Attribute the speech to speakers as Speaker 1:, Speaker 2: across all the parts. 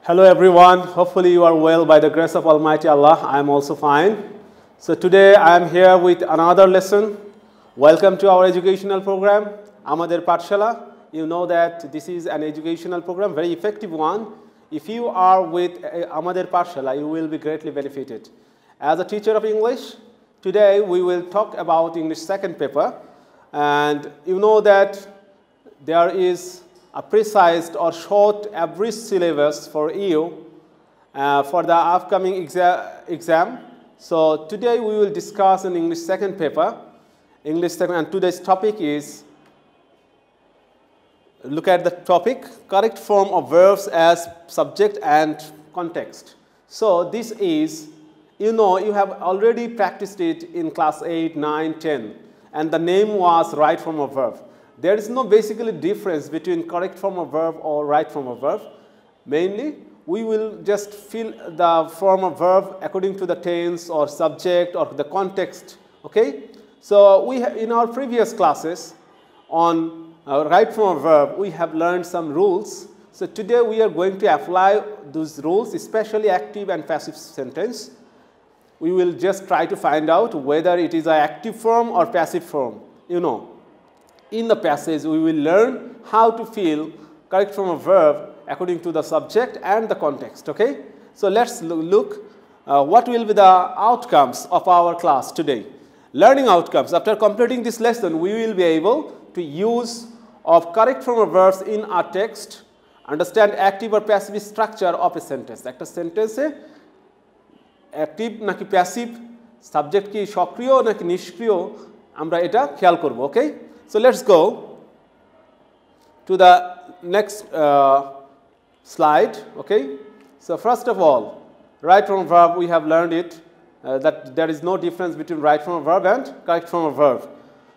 Speaker 1: Hello everyone, hopefully you are well by the grace of Almighty Allah. I am also fine. So today I am here with another lesson. Welcome to our educational program, Amader Pathshala. You know that this is an educational program, very effective one. If you are with Amader Pathshala, you will be greatly benefited. As a teacher of English, today we will talk about English second paper. And you know that there is a precise or short average syllabus for you for the upcoming exam. So today we will discuss an English second paper. And today's topic is, look at the topic, correct form of verbs as subject and context. So this is, you know, you have already practiced it in class 8, 9, 10, and the name was right form of verb. There is no basically difference between correct form of verb or right form of verb. Mainly, we will just fill the form of verb according to the tense or subject or the context, okay? So we in our previous classes on right form of verb, we have learned some rules. So today we are going to apply those rules, especially active and passive sentence. We will just try to find out whether it is an active form or passive form, you know. In the passage, we will learn how to fill correct form of verb according to the subject and the context, okay? So let's look what will be the outcomes of our class today. Learning outcomes. After completing this lesson, we will be able to use of correct form of verbs in our text, understand active or passive structure of a sentence. একটা sentence এ active নাকি passive, subject কি সক্রিয় নাকি নিষ্ক্রিয় আমরা এটা খেয়াল করব, okay? So let's go to the next slide, okay? So first of all, right form of verb, we have learned it, that there is no difference between right form of verb and correct form of verb.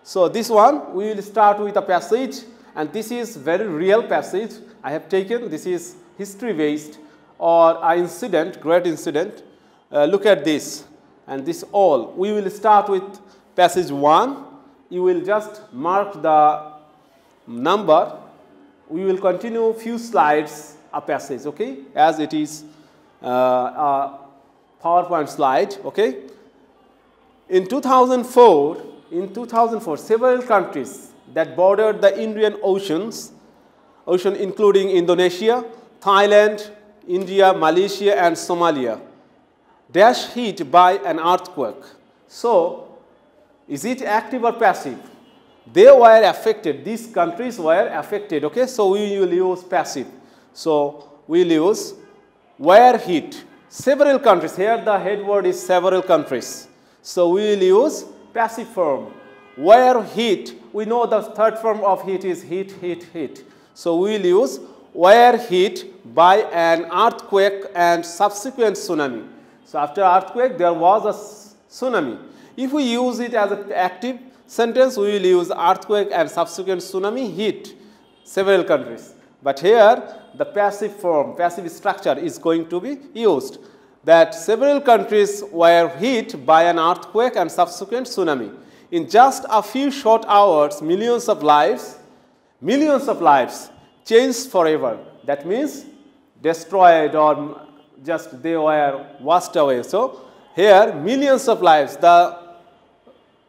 Speaker 1: So this one, we will start with a passage, and this is very real passage I have taken. This is history based or an incident, great incident. Look at this, and this all. We will start with passage 1. You will just mark the number. We will continue few slides a passage, okay, as it is a PowerPoint slide, okay. In 2004, several countries that bordered the Indian Ocean including Indonesia, Thailand, India, Malaysia and Somalia, dash hit by an earthquake. So is it active or passive? They were affected. These countries were affected. Okay, so we will use passive. So we will use were hit. Several countries. Here the head word is several countries. So we will use passive form. Were hit. We know the third form of hit is hit, hit, hit. So we will use were hit by an earthquake and subsequent tsunami. So after earthquake there was a tsunami. If we use it as an active sentence, we will use earthquake and subsequent tsunami hit several countries. But here, the passive form, passive structure is going to be used. That several countries were hit by an earthquake and subsequent tsunami. In just a few short hours, millions of lives changed forever. That means destroyed or just they were washed away. So here, millions of lives. The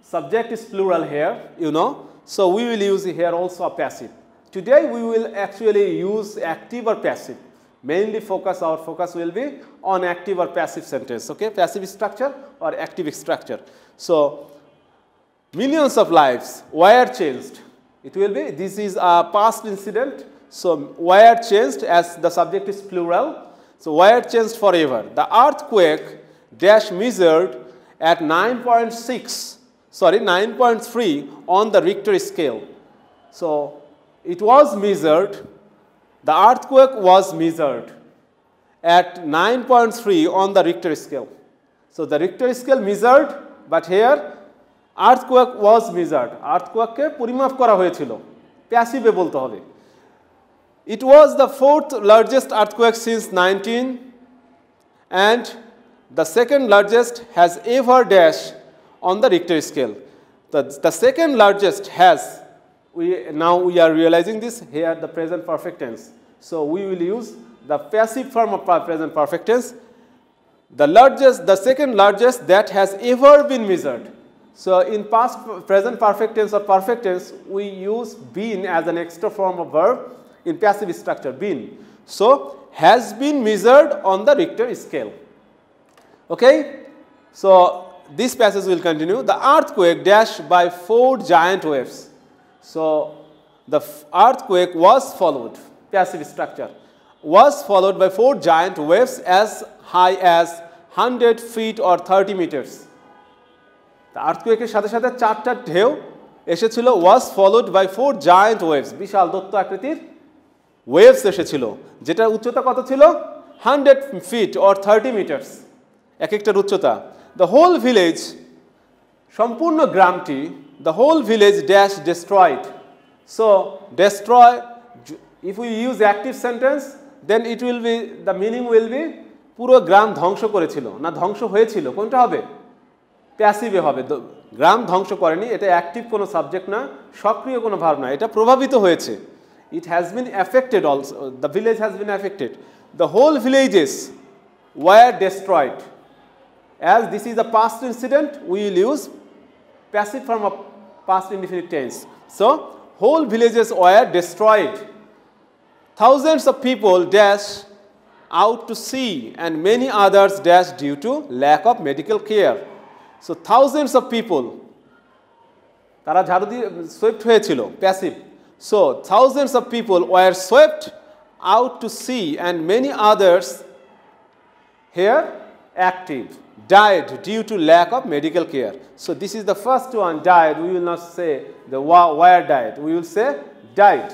Speaker 1: subject is plural here, you know. So we will use here also a passive. Today we will actually use active or passive. Mainly our focus will be on active or passive sentence, okay? Passive structure or active structure. So millions of lives were changed. It will be, this is a past incident. So were changed as the subject is plural. So were changed forever. The earthquake dash measured at 9.3 on the Richter scale. So it was measured, the earthquake was measured at 9.3 on the Richter scale. So the Richter scale measured, but here earthquake was measured. Earthquake ke পরিমাপ করা হয়েছিল, passive এ বলতে হবে. It was the fourth largest earthquake since 19 and the second largest has ever dashed on the Richter scale. The second largest has, now we are realizing this here, the present perfect tense. So we will use the passive form of present perfect tense, the second largest that has ever been measured. So in past present perfect tense or perfect tense, we use been as an extra form of verb in passive structure, been. So has been measured on the Richter scale. Okay? So this passage will continue. The earthquake dashed by 4 giant waves. So the earthquake was followed, passive structure, was followed by 4 giant waves as high as 100 feet or 30 meters. The earthquake এর সাথে সাথে 4টা ঢেউ এসেছিল, was followed by 4 giant waves, বিশাল দৈত্য আকৃতির waves এসেছিল, যেটার উচ্চতা কত ছিল? 100 feet or 30 meters, এক একটার উচ্চতা। The whole village, সম্পূর্ণ গ্রামটি, the whole village dash destroyed. So destroy, if we use active sentence, then it will be, the meaning will be পুরো গ্রাম ধ্বংস করেছিল, না ধ্বংস হয়েছিল, কোনটা হবে? প্যাসিভে হবে। গ্রাম ধ্বংস করেনি, এটা অ্যাক্টিভ কোনো সাবজেক্ট না, সক্রিয় কোনো ভার্ব না, এটা প্রভাবিত হয়েছে। It has been affected also, the village has been affected. The whole villages were destroyed. As this is a past incident, we will use passive form of past indefinite tense. So whole villages were destroyed. Thousands of people dashed out to sea and many others dashed due to lack of medical care. So thousands of people, তারা ঝাড়ু দিয়ে swept হয়েছিল, passive. So thousands of people were swept out to sea and many others, here active, died due to lack of medical care. So this is the first one, died. We will not say the where died, we will say died.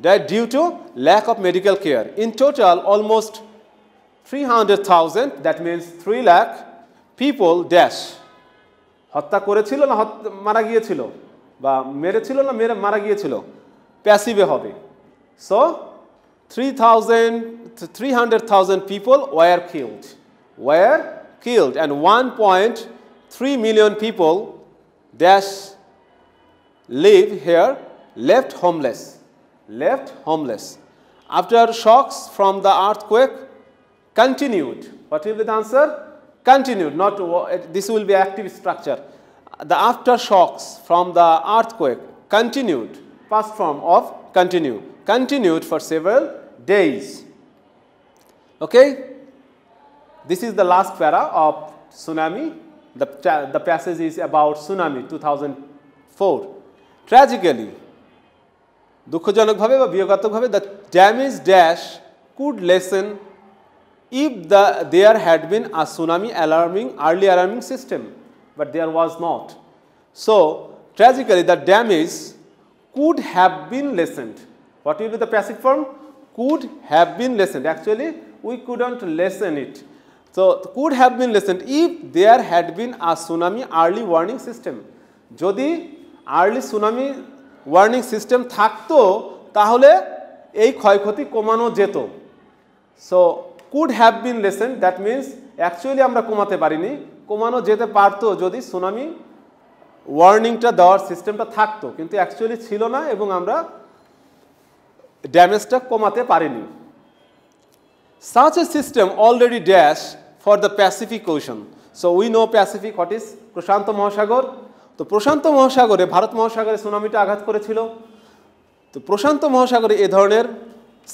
Speaker 1: Died due to lack of medical care. In total, almost 300,000, that means 3 lakh people dash. হত্যা করেছিল না মারা গিয়েছিল, বা মেরেছিল না মারা গিয়েছিল, প্যাসিভে হবে। So 300,000 people were killed and 1.3 million people dash live here, left homeless. After shocks from the earthquake continued. What will be the answer? Continued, not this will be active structure. The aftershocks from the earthquake continued, past form of continued for several days. Okay? This is the last para of tsunami. The passage is about tsunami 2004. Tragically, দুঃখজনকভাবে বা বিয়োগাত্মকভাবে, the damage dash could lessen if there had been a tsunami early alarming system, but there was not. So tragically, the damage could have been lessened. What will be the passive form? Could have been lessened. Actually, we couldn't lessen it. So could have been lessened if there had been a tsunami early warning system. যদি early tsunami warning system থাকতো, তাহলে এই ক্ষয়ক্ষতি কমানো যেত। So could have been lessened, that means actually আমরা কমাতে পারিনি, কমানো যেতে পারতো যদি সুনামি ওয়ার্নিংটা দেওয়ার সিস্টেমটা থাকতো, কিন্তু অ্যাকচুয়ালি ছিল না এবং আমরা ড্যামেজটা কমাতে পারিনি। Such a system already dash for the Pacific Ocean. So we know Pacific, what is? প্রশান্ত মহাসাগর। তো প্রশান্ত মহাসাগরে, ভারত মহাসাগরে সুনামিটা আঘাত করেছিল। তো প্রশান্ত মহাসাগরে এ ধরনের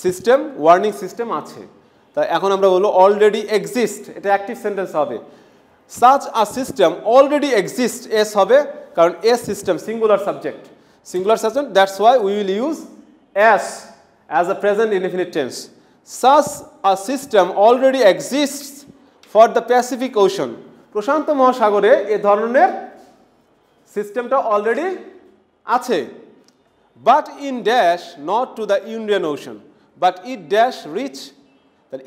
Speaker 1: সিস্টেম, ওয়ার্নিং সিস্টেম আছে। তাই এখন আমরা বলবো অলরেডি এক্সিস্ট, এটা অ্যাক্টিভ সেন্টেন্স হবে। Such a system already exist, S হবে, কারণ S system singular subject, that's why we will use S as a present indefinite tense. Such a system already exists for the Pacific Ocean. প্রশান্ত মহাসাগরে এ ধরনের সিস্টেমটা already আছে। But in dash not to the Indian Ocean, but it dash reach,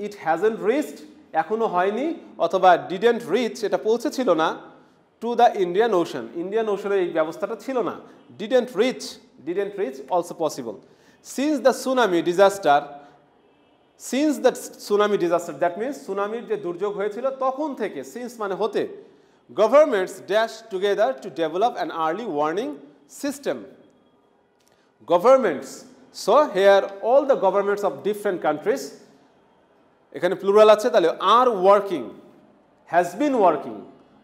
Speaker 1: it hasn't reached, এখনো হয়নি, অথবা didn't reach, এটা পৌঁছেছিল না, to the Indian Ocean, Indian ওশনের এই ব্যবস্থাটা ছিল না। Didn't reach also possible. Since the tsunami disaster, that means সুনামির যে দুর্যোগ হয়েছিল তখন থেকে, সিন্স মানে হতে, governments dash together to develop an early warning system. Governments, so here all the governments of different countries এখানে প্লুরাল আছে তাহলে are working, has been working.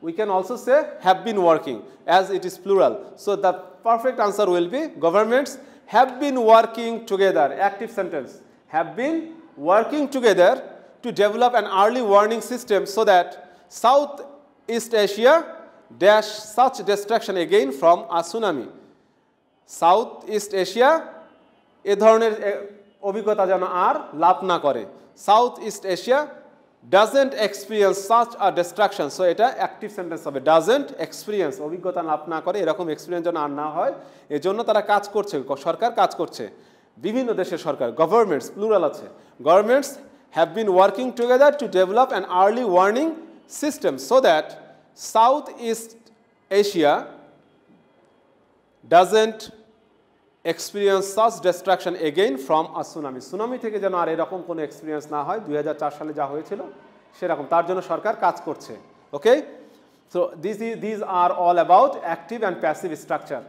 Speaker 1: We can also say have been working as it is plural. So the perfect answer will be governments have been working together. Active sentence. Have been working together to develop an early warning system so that Southeast Asia dash such destruction again from a tsunami. Southeast Asia এ ধরনের অভিজ্ঞতা যেন আর লাভ না করে। Southeast Asia doesn't experience such a destruction. So এটা active sentence হবে, doesn't experience, অভিজ্ঞতা লাভ না করে, এরকম এক্সপিরিয়েন্স যেন আর না হয় এজন্য তারা কাজ করছে, সরকার কাজ করছে, বিভিন্ন দেশের সরকার, গভর্নমেন্টস প্লুরাল আছে, governments have been working together to develop an early warning system so that Southeast Asia doesn't experience such destruction again from a tsunami. Tsunami থেকে যেন আর এরকম কোনো এক্সপিরিয়েন্স না হয় 2004 সালে যা হয়েছিল সেরকম, তার জন্য সরকার কাজ করছে। ওকে, so these are all about active and passive structure.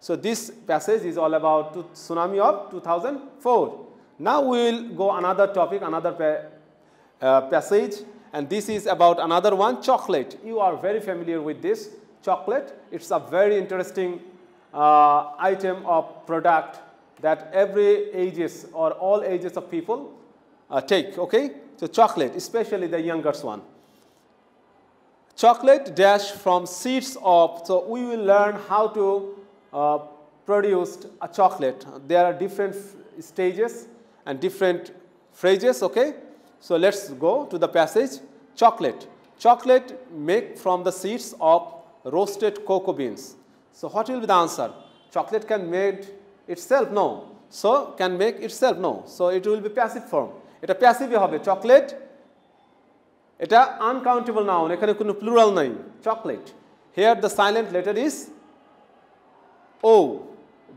Speaker 1: So this passage is all about tsunami of 2004. Now we will go another topic, another passage, and this is about another one, chocolate. You are very familiar with this chocolate. It's a very interesting item of product that every ages or all ages of people take. Okay, so chocolate, especially the youngest one. Chocolate dash from seeds of, so we will learn how to produce a chocolate. There are different stages and different phrases. Okay, so let's go to the passage. Chocolate make from the seeds of roasted cocoa beans. So what will be the answer? Chocolate can make itself? No. So can make itself? No. So it will be passive form. এটা প্যাসিভে হবে chocolate, এটা uncountable noun, এখানে কোনো plural নাই, chocolate. Here the silent letter is O.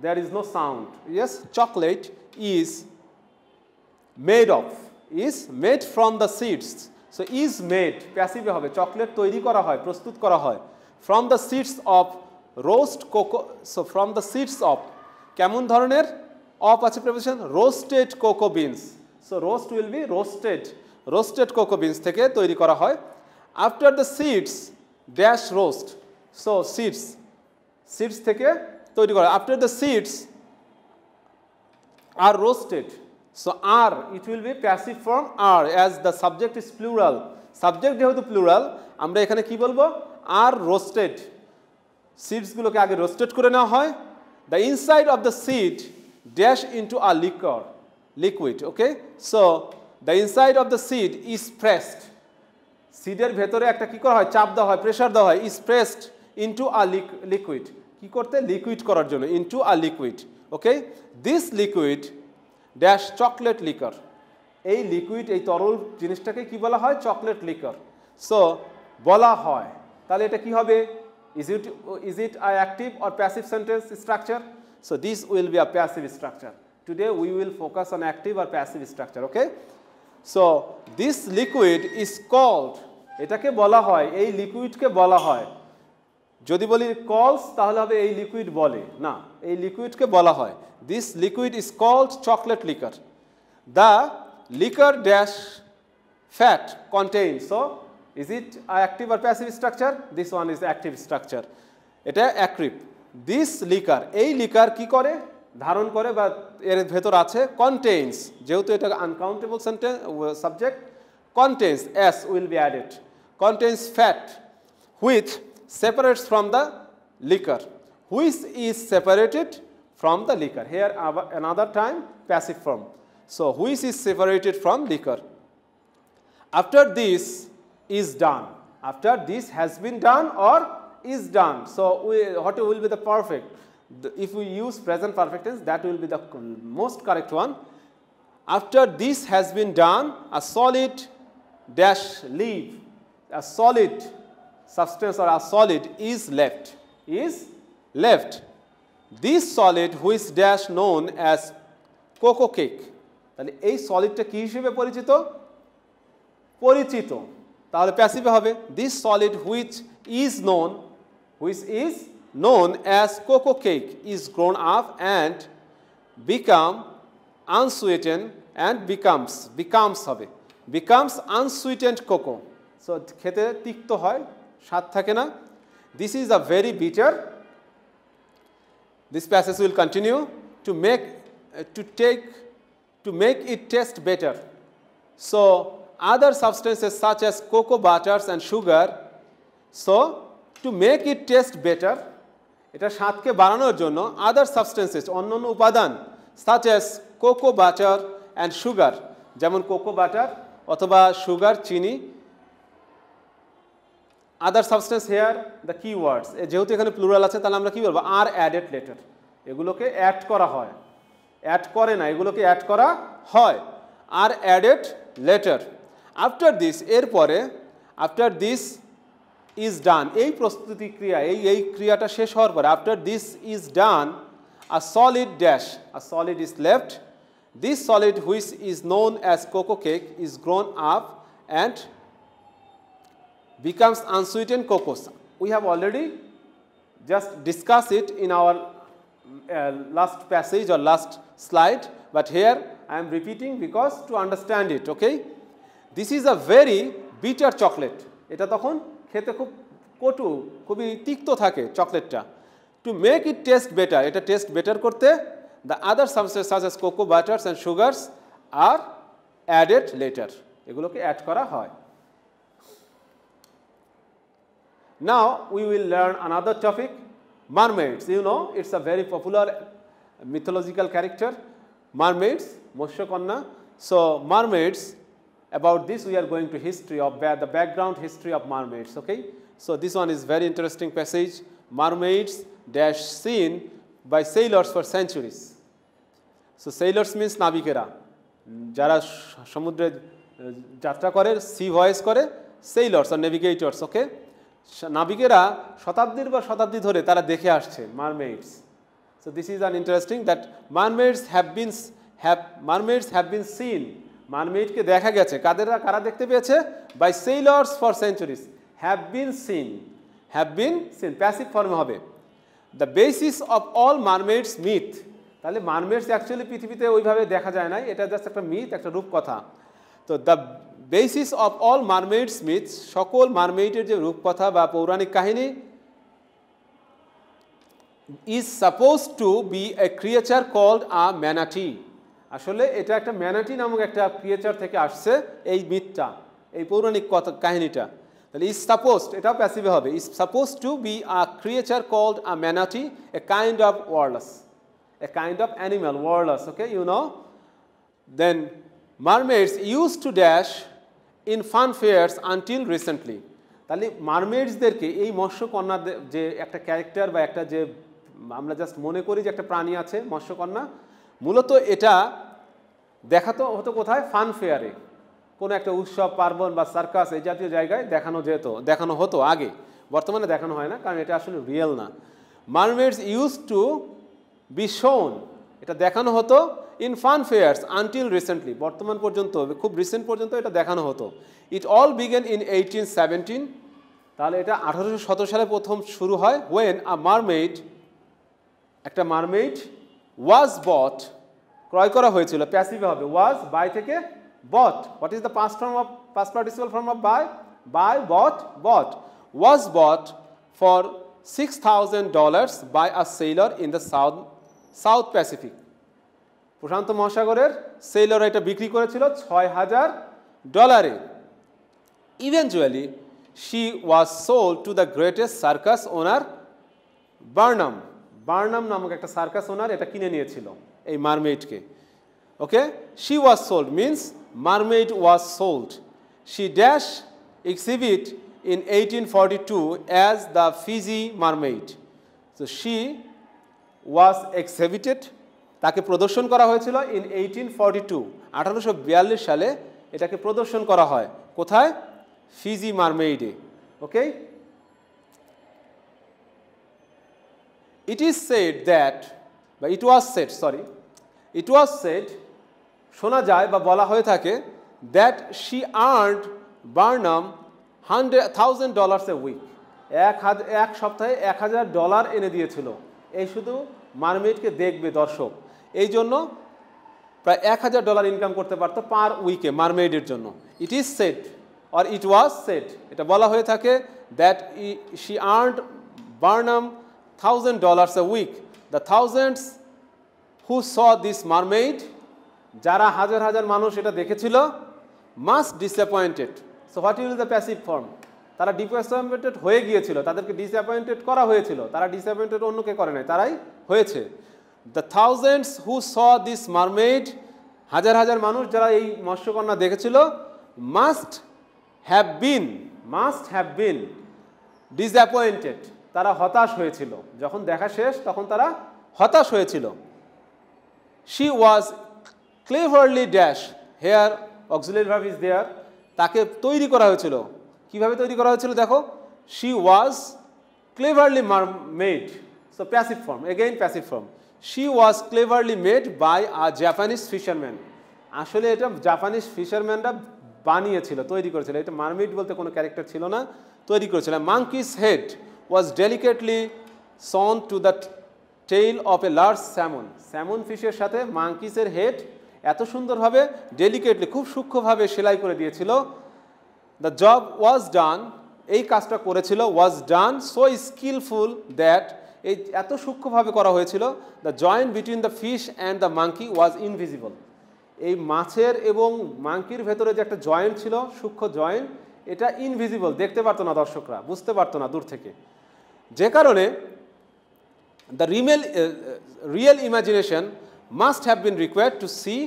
Speaker 1: There is no sound. Yes, chocolate is made of, is made from the seeds. So is made, প্যাসিভে হবে, chocolate তৈরি করা হয়, প্রস্তুত করা হয় from the seeds of roast cocoa. So from the seeds of, কেমন ধরনের of আছে preposition, roasted cocoa beans. So roast will be roasted cocoa beans থেকে তৈরি করা হয়। After the seeds dash roast. So seeds থেকে তৈরি করা, after the seeds are roasted. So are, it will be passive form are as the subject is plural. Subject যেহেতু plural, আমরা এখানে কি বলবো, are roasted. Seeds গুলোকে আগে roasted করে নেওয়া হয়। The inside of the seed dash into a liquid. Okay, so the inside of the seed is pressed. সিডের ভেতরে একটা কি করা হয়, চাপ দেওয়া হয়, প্রেসার দেওয়া হয়, is pressed into a liquid. কি করতে, লিকুইড করার জন্য, into a liquid. Okay, this liquid dash chocolate liquor. এই লিকুইড, এই তরল জিনিসটাকে কি বলা হয়, চকলেট লিকার। সো বলা হয়, তাহলে এটা কি হবে, is it an active or passive sentence structure? So this will be a passive structure. Today we will focus on active or passive structure. Okay, so this liquid is called, এটাকে বলা হয়, এই লিকুইডকে বলা হয়, যদি বলি কলস তাহলে হবে এই লিকুইড বলে না, এই লিকুইডকে বলা হয়, this liquid is called chocolate liquor. The liquor dash fat contains, so is it active or passive structure? This one is active structure. এটা active. This liquor, এই লিকার কি করে, ধারণ করে বা এর ভেতর আছে, contains, যেহেতু এটা uncountable sentence subject, contains, s will be added, contains fat which separates from the liquor, which is separated from the liquor. Here another time passive form. So which is separated from liquor. After this is done, after this has been done or is done. So what will be the perfect? If we use present perfect tense, that will be the most correct one. After this has been done, a solid dash leave, a solid substance or a solid is left, this solid which dash known as cocoa cake. তাহলে এই সলিডটা কি হিসেবে পরিচিত, তাহলে প্যাসিভে হবে, this solid which is known as cocoa cake is grown up and become unsweetened and becomes হবে becomes unsweetened cocoa. So খেতে তিক্ত হয়, স্বাদ থাকে না. This is a very bitter. This passage will continue to make it taste better. So other substances such as cocoa butters and sugar. So to make it taste better, এটা স্বাদকে বাড়ানোর জন্য other substances অন্যান্য উপাদান such as cocoa butter and sugar, যেমন cocoa butter অথবা sugar, চিনি. other substance here the keywords, যেহেতু এখানে প্লুরাল আছে তাহলে আমরা কি বলবো, are added later. এগুলোকে অ্যাড করা হয়, অ্যাড করে না, এগুলোকে অ্যাড করা হয়. are added later. after this, এরপরে after this is done, এই প্রস্তুতি ক্রিয়া, এই ক্রিয়াটা শেষ হওয়ার পরে after this is done, a solid dash, a solid is left. This solid, which is known as cocoa cake, is grown up and becomes unsweetened cocoa. We have already just discussed it in our last passage or last slide, but here I am repeating because to understand it, okay? This is a very bitter chocolate. এটা তখন খেতে খুব কটু, খুবই তিক্ত থাকে চকলেটটা. To make it taste better, এটা টেস্ট বেটার করতে the other substances such as cocoa butters and sugars are added later. এগুলোকে অ্যাড করা হয়. Now we will learn another topic, mermaids. You know, it's a very popular mythological character, mermaids, মৎস্যকন্যা. So mermaids, about this we are going to history of the background history of mermaids, okay? So this one is very interesting passage. Mermaids dash seen by sailors for centuries. So sailors means নাবিকেরা, যারা সমুদ্রে যাত্রা করে, C voice করে, sailors or navigators, okay? নাবিকেরা শতাব্দীর পর শতাব্দী ধরে তারা দেখে আসছে mermaids. So this is an interesting that mermaids have been seen. mermaid কে দেখা গেছে, কারা দেখতে পেয়েছে? By sailors for centuries. have been seen passive ফর্মে হবে. The basis of all mermaids myth, তাহলে মারমেডস অ্যাকচুয়ালি পৃথিবীতে ওইভাবে দেখা যায় না, এটা জাস্ট একটা মিথ, একটা রূপকথা. তো the basis of all mermaids myth, সকল মারমেইডের যে রূপকথা বা পৌরাণিক কাহিনী, is suppose to be a creature called a manatee. আসলে এটা একটা ম্যানাটি নামক একটা ক্রিয়েচার থেকে আসছে এই মিথটা, এই পৌরাণিক কাহিনীটা. তাহলে ইজ সাপোজড, এটাও প্যাসিভে হবে, is suppose to be a creature called a manatee, a kind of walrus, a kind of animal, warless, okay, you know. Then mermaids used to dash in fun fairs until recently. তাহলে মারমেডসদেরকে এই মৎস্যকন্যা যে একটা character বা একটা যে আমরা just মনে করি যে একটা প্রাণী আছে মৎস্যকন্যা, মূলত এটা দেখাতো হতো কোথায়? ফান ফেয়ারে, কোনো একটা উৎসব পার্বণ বা সার্কাস এই জাতীয় জায়গায় দেখানো হতো আগে, বর্তমানে দেখানো হয় না কারণ এটা আসলে রিয়েল না. মারমেডস ইউজ টু be shown, এটা দেখানো হতো in fun fairs until recently, বর্তমান পর্যন্ত, খুব রিসেন্ট পর্যন্ত এটা দেখানো হতো. It all began in 1817, তাহলে এটা 1817 সালে প্রথম শুরু হয়. when a mermaid, একটা মারমেইড was bought, ক্রয় করা হয়েছিল, প্যাসিভে হবে, was buy থেকে bought. what is the past participle form of buy, bought, was bought for $6,000 by a sailor in the South Pacific. প্রশান্ত মহাসাগরের সেলর এটা বিক্রি করেছিল $6,000. Eventually she was sold to the greatest circus owner Barnum নামক একটা circus ওনার এটা কিনে নিয়েছিল এই মারমেইডকে. ওকে, she was sold means mermaid was sold. She dash exhibit in 1842 as the Fiji mermaid. So she was exhibited, তাকে প্রদর্শন করা হয়েছিল in 1842, 1842 সালে এটাকে প্রদর্শন করা হয় কোথায়? ফিজি মারমেইডে. ওকে, it was said, শোনা যায় বা বলা হয়ে থাকে that she earned Barnum $1,000 a week, এক সপ্তাহে $1,000 এনে দিয়েছিল এই শুধু মারমেইডকে দেখবে দর্শক, এই জন্য প্রায় $1000 ইনকাম করতে পারতো পার উইকে মারমেইডের জন্য। It is said or it was shed, এটা বলা হয়ে থাকে that she earned Barnum $1000 a week. The thousands who saw this mermaid, যারা হাজার হাজার মানুষ এটা দেখেছিল, must disappointed. So what will be the passive form? তারা ডিসঅ্যাপয়েন্টেড হয়ে গিয়েছিল, তাদেরকে ডিসঅ্যাপয়েন্টেড করা হয়েছিল, তারা ডিসঅ্যাপয়েন্টেড অন্যকে করে নাই, তারাই হয়েছে। The thousands who saw this mermaid, হাজার হাজার মানুষ যারা এই মৎস্যকন্যা দেখেছিল, must have been disappointed, তারা হতাশ হয়েছিল, যখন দেখা শেষ তখন তারা হতাশ হয়েছিল। She was cleverly dashed, here auxiliary verb is there, তাকে তৈরি করা হয়েছিল, কিভাবে তৈরি করা হয়েছিল দেখো, she was cleverly made, so passive form, again passive form, she was cleverly made by a Japanese fisherman, আসলে এটা জাপানিজ ফিশারম্যানরা বানিয়েছিল, তৈরি করেছিল, এটা মারমেইড বলতে কোনো ক্যারেক্টার ছিল না, তৈরি করেছিল। Monkey's head was delicately sewn to the tail of a large salmon, salmon ফিশের সাথে মাঙ্কিসের হেড এত সুন্দরভাবে ডেলিকেটলি, খুব সূক্ষ্মভাবে সেলাই করে দিয়েছিল। দ্য জব ওয়াজ ডান, এই কাজটা করেছিল, ওয়াজ ডান সো স্কিলফুল দ্যাট, এই এত সূক্ষ্মভাবে করা হয়েছিল, the joint between the fish and the monkey was invisible, এই মাছের এবং মাঙ্কির ভেতরে যে একটা জয়েন্ট ছিল, সূক্ষ্ম জয়েন্ট, এটা ইনভিজিবল, দেখতে পারতো না দর্শকরা, বুঝতে পারতো না দূর থেকে, যে কারণে the real imagination must have been required to see.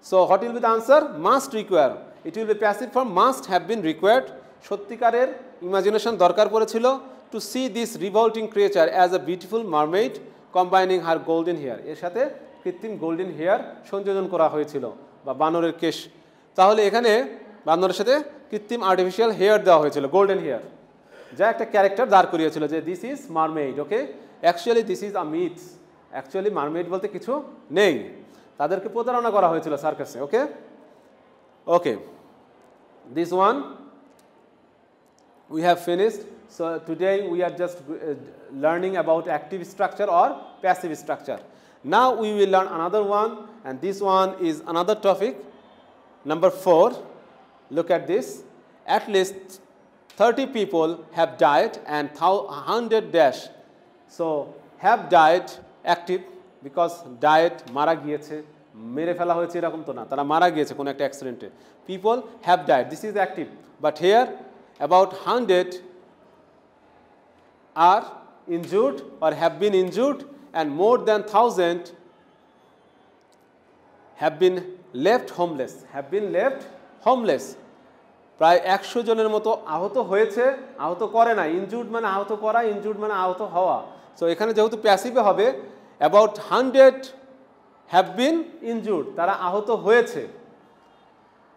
Speaker 1: So what will be the answer? Must require, it will be passive form, must have been required, সত্যিকারের ইমাজিনেশন দরকার পড়েছিল to see this revolting creature as a beautiful mermaid combining her golden hair, এর সাথে কৃত্রিম golden hair সংযোজন করা হয়েছিল, বা বানরের কেশ, তাহলে এখানে বানরের সাথে কৃত্রিম আর্টিফিশিয়াল হেয়ার দেওয়া হয়েছিল, গোল্ডেন হেয়ার, যা একটা ক্যারেক্টার দাঁড় করিয়েছিল যে this is mermaid. Okay, actually this is a myth, actually mermaid বলতে কিছু নেই, তাদেরকে প্রতারণা করা হয়েছিল সার্কাসে। Okay okay, this one we have finished. So today we are just learning about active structure or passive structure. Now we will learn another one, and this one is another topic, number 4. Look at this. At least 30 people have died and 100 dash. So have died active because died মারা গিয়েছে, মেরে ফেলা হয়েছে এরকম তো না, তারা মারা গিয়েছে কোনো একটা অ্যাক্সিডেন্টে। People have died, this is active, but here about 100 are injured or have been injured, and more than 1000 have been left homeless, have been left homeless. প্রায় 100 জনের মতো আহত হয়েছে, আহত করে না, ইনজুর্ড মানে আহত করা, ইনজুর্ড মানে আহত হওয়া। সো এখানে যেহেতু প্যাসিভে হবে, অ্যাবাউট 100 হ্যাভ বিন ইনজুর্ড, তারা আহত হয়েছে,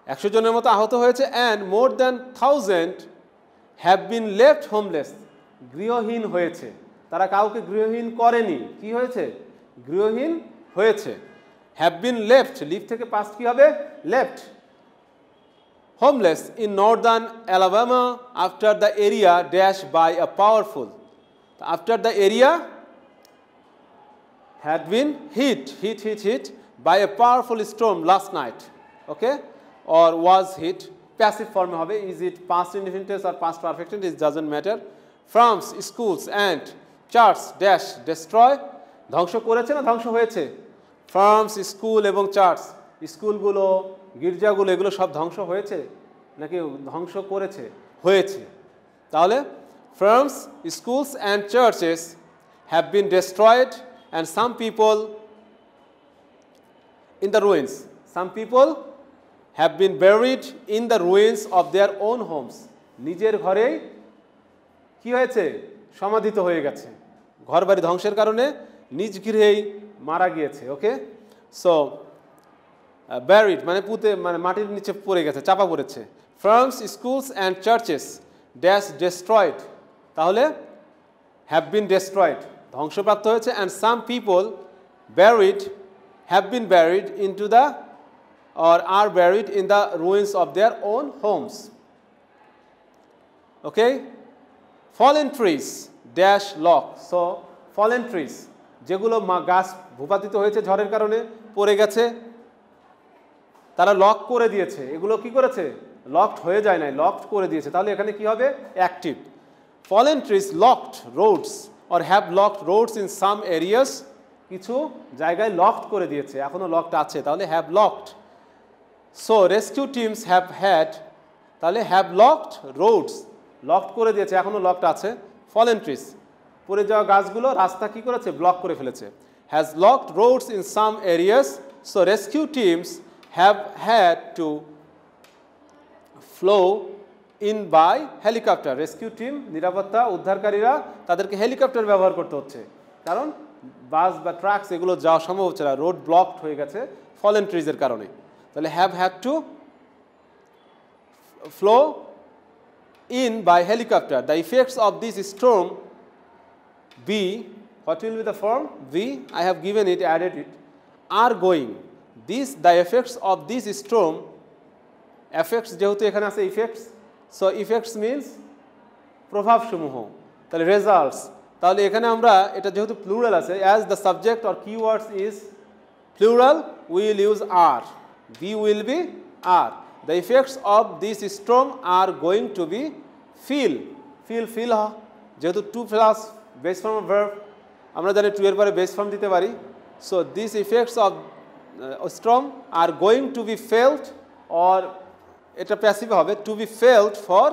Speaker 1: 100 জনের মতো আহত হয়েছে, and more than 1000 have been left homeless, গৃহহীন হয়েছে, তারা কাউকে গৃহহীন করেনি, কি হয়েছে, গৃহহীন হয়েছে। হ্যাভ বিন লেফট, লিফট থেকে পাস্ট কি হবে, left, homeless in northern Alabama after the area dashed by a powerful, after the area had been hit by a powerful storm last night, okay, or was hit, passive form hobe, is it past indefinite tense or past perfect tense, it doesn't matter. Farms, schools and churches dash destroy, ধ্বংস করেছে না ধ্বংস হয়েছে, farms, school এবং church, স্কুলগুলো, গির্জাগুলো, এগুলো সব ধ্বংস হয়েছে নাকি ধ্বংস করেছে, হয়েছে। তাহলে farms, schools and churches have been destroyed and some people in the ruins, some people have been buried in the ruins of their own homes, নিজের ঘরেই কি হয়েছে, সমাধিত হয়ে গেছে, ঘর বাড়ি ধ্বংসের কারণে নিজ গৃহেই মারা গিয়েছে। ওকে, সো ব্যারিড মানে পুঁতে, মানে মাটির নিচে পড়ে গেছে, চাপা পড়েছে। Farms, schools and churches dash destroyed, তাহলে হ্যাভ বিন ডেস্ট্রয়েড, ধ্বংসপ্রাপ্ত হয়েছে, and some people buried, have been buried into the or are buried in the ruins of their own homes. Okay, fallen trees dash lock, so fallen trees যেগুলো গাছ ভূপাতিত হয়েছে ঝড়ের কারণে, পড়ে গেছে, তারা লক করে দিয়েছে, এগুলো কি করেছে, লকড হয়ে যায় নাই, লকড করে দিয়েছে, তাহলে এখানে কি হবে, active. Fallen trees locked roads or have locked roads in some areas, কিছু জায়গায় লকড করে দিয়েছে, এখনো লকড আছে, তাহলে have locked. So rescue teams have had, তাহলে হ্যাভ লকড রোডস, লকড করে দিয়েছে, এখনো লকড আছে। ফলেন ট্রিজ, পড়ে যাওয়া গাছগুলো রাস্তা কি করেছে, ব্লক করে ফেলেছে। Has locked roads in some areas, so rescue teams have had to flow in by helicopter. Rescue team, নিরাপত্তা উদ্ধারকারীরা, তাদেরকে হেলিকপ্টার ব্যবহার করতে হচ্ছে, কারণ বাস বা ট্রাকস এগুলো যাওয়া সম্ভব হচ্ছে না, রোড ব্লকড হয়ে গেছে ফলেন ট্রিজের কারণে। তাহলে have had to flow in by helicopter. The effects of this storm be, what will be the form, we, I have given it, added it, are going. These, the effects of this storm, effects যেহেতু এখানে আছে effects, so effects means প্রভাবসমূহ, তাহলে results, তাহলে এখানে আমরা এটা যেহেতু plural আছে, as the subject or keywords is plural, we will use are, we will be are. The effects of this storm are going to be feel, যেহেতু to plus base form of verb, আমরা জানি two এর পরে base form দিতে পারি। So this effects of storm are going to be felt, or এটা passive হবে, to be felt for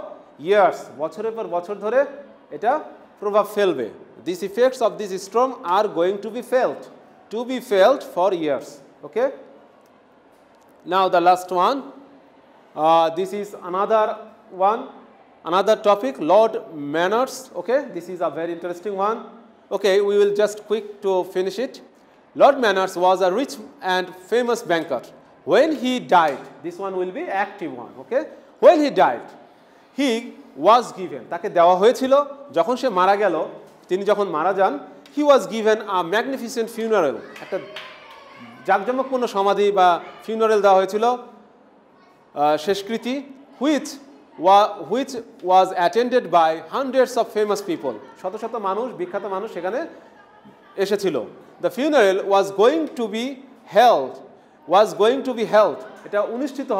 Speaker 1: years, বছরের পর বছর ধরে এটা প্রভাব ফেলবে। This effects of this storm are going to be felt for years. Okay, now the last one, this is another topic, Lord Manners. Okay, this is a very interesting one. Okay, we will just quick to finish it. Lord Manners was a rich and famous banker. When he died, this one will be active one. Okay, when he died, he was given, তাকে দেওয়া হয়েছিল, যখন সে মারা গেল, তিনি যখন মারা যান, he was given a magnificent funeral, একটা জাঁকজমকপূর্ণ সমাধি বা ফিউনারেল দেওয়া হয়েছিল, শেষকৃতি, which was attended by hundreds of famous people, শত শত মানুষ, বিখ্যাত মানুষ সেখানে এসেছিল। The funeral was going to be held, এটা অনুষ্ঠিত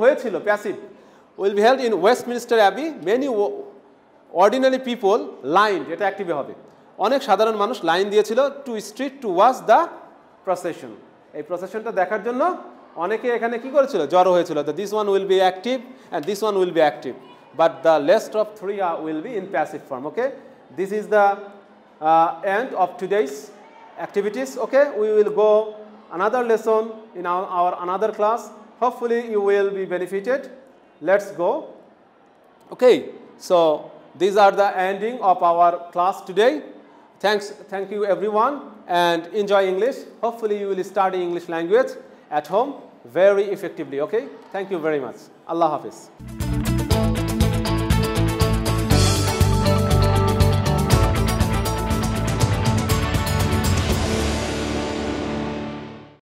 Speaker 1: হয়েছিল, passive, will be held in Westminster Abbey. Many ordinary people lined, এটা অ্যাক্টিভে হবে, অনেক সাধারণ মানুষ লাইন দিয়েছিল, to street to watch the procession, এই প্রসেশনটা দেখার জন্য অনেকে এখানে কি করেছিল, জড়ো হয়েছিল। This one will be active and this one will be active, but the list of three will be in passive form. Okay, this is the end of today's activities. Okay, we will go another lesson in our another class. Hopefully you will be benefited. Let's go. Okay, so these are the ending of our class today. Thank you everyone, and enjoy English. Hopefully you will study English language at home very effectively. Okay, thank you very much. Allah Hafiz.